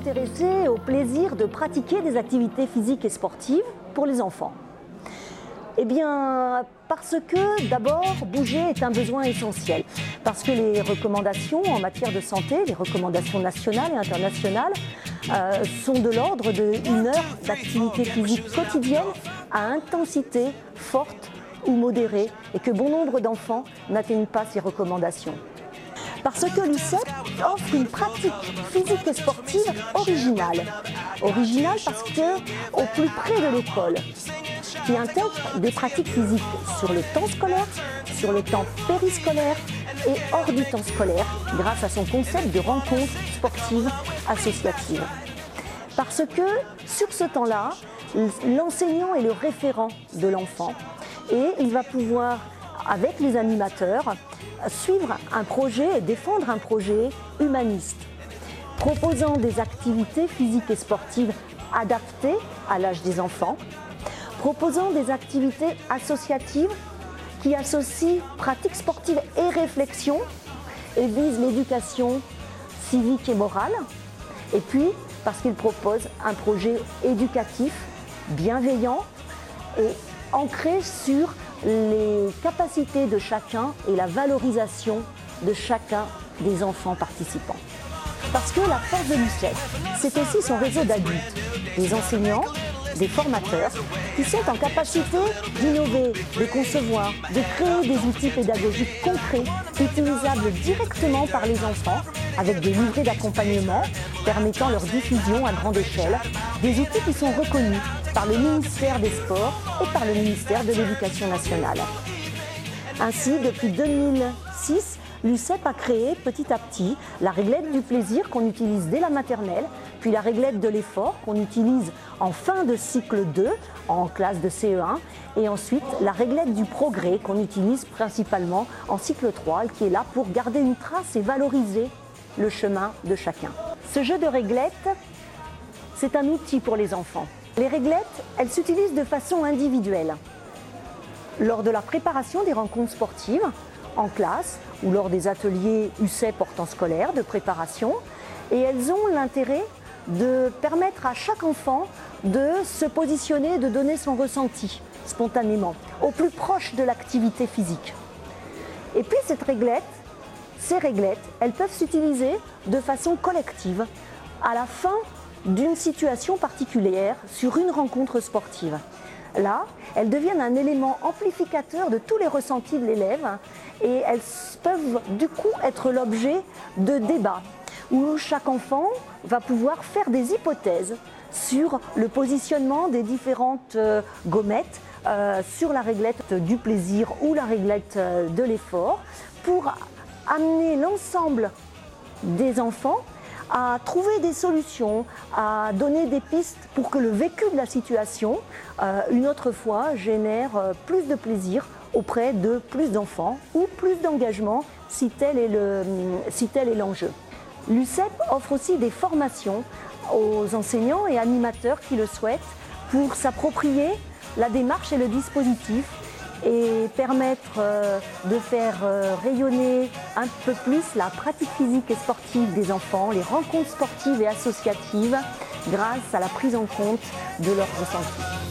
intéressé au plaisir de pratiquer des activités physiques et sportives pour les enfants? Eh bien, parce que d'abord, bouger est un besoin essentiel. Parce que les recommandations en matière de santé, les recommandations nationales et internationales, sont de l'ordre de 1 heure d'activité physique quotidienne à intensité forte ou modérée, et que bon nombre d'enfants n'atteignent pas ces recommandations. Parce que l'UCEP offre une pratique physique et sportive originale. Originale parce qu'au plus près de l'école, qui intègre des pratiques physiques sur le temps scolaire, sur le temps périscolaire et hors du temps scolaire, grâce à son concept de rencontre sportive associative. Parce que sur ce temps-là, l'enseignant est le référent de l'enfant et il va pouvoir, avec les animateurs, suivre un projet et défendre un projet humaniste, proposant des activités physiques et sportives adaptées à l'âge des enfants, proposant des activités associatives qui associent pratique sportive et réflexion et visent l'éducation civique et morale. Et puis, parce qu'il propose un projet éducatif, bienveillant et ancré sur les capacités de chacun et la valorisation de chacun des enfants participants. Parce que la force de l'UCEP, c'est aussi son réseau d'adultes, des enseignants, des formateurs qui sont en capacité d'innover, de concevoir, de créer des outils pédagogiques concrets, utilisables directement par les enfants, avec des livrets d'accompagnement permettant leur diffusion à grande échelle, des outils qui sont reconnus par le ministère des Sports et par le ministère de l'Éducation nationale. Ainsi, depuis 2006, l'UCEP a créé petit à petit la réglette du plaisir qu'on utilise dès la maternelle, puis la réglette de l'effort qu'on utilise en fin de cycle 2, en classe de CE1, et ensuite la réglette du progrès qu'on utilise principalement en cycle 3, qui est là pour garder une trace et valoriser le chemin de chacun. Ce jeu de réglettes, c'est un outil pour les enfants. Les réglettes, elles s'utilisent de façon individuelle. Lors de la préparation des rencontres sportives, en classe ou lors des ateliers UCEP portant scolaire de préparation, et elles ont l'intérêt de permettre à chaque enfant de se positionner, de donner son ressenti spontanément, au plus proche de l'activité physique. Et puis ces réglettes, elles peuvent s'utiliser de façon collective à la fin d'une situation particulière sur une rencontre sportive. Là, elles deviennent un élément amplificateur de tous les ressentis de l'élève et elles peuvent du coup être l'objet de débats où chaque enfant va pouvoir faire des hypothèses sur le positionnement des différentes gommettes sur la réglette du plaisir ou la réglette de l'effort pour amener l'ensemble des enfants à trouver des solutions, à donner des pistes pour que le vécu de la situation, une autre fois, génère plus de plaisir auprès de plus d'enfants ou plus d'engagement si tel est l'enjeu. L'UCEP offre aussi des formations aux enseignants et animateurs qui le souhaitent pour s'approprier la démarche et le dispositif et permettre de faire rayonner un peu plus la pratique physique et sportive des enfants, les rencontres sportives et associatives grâce à la prise en compte de leurs ressentis.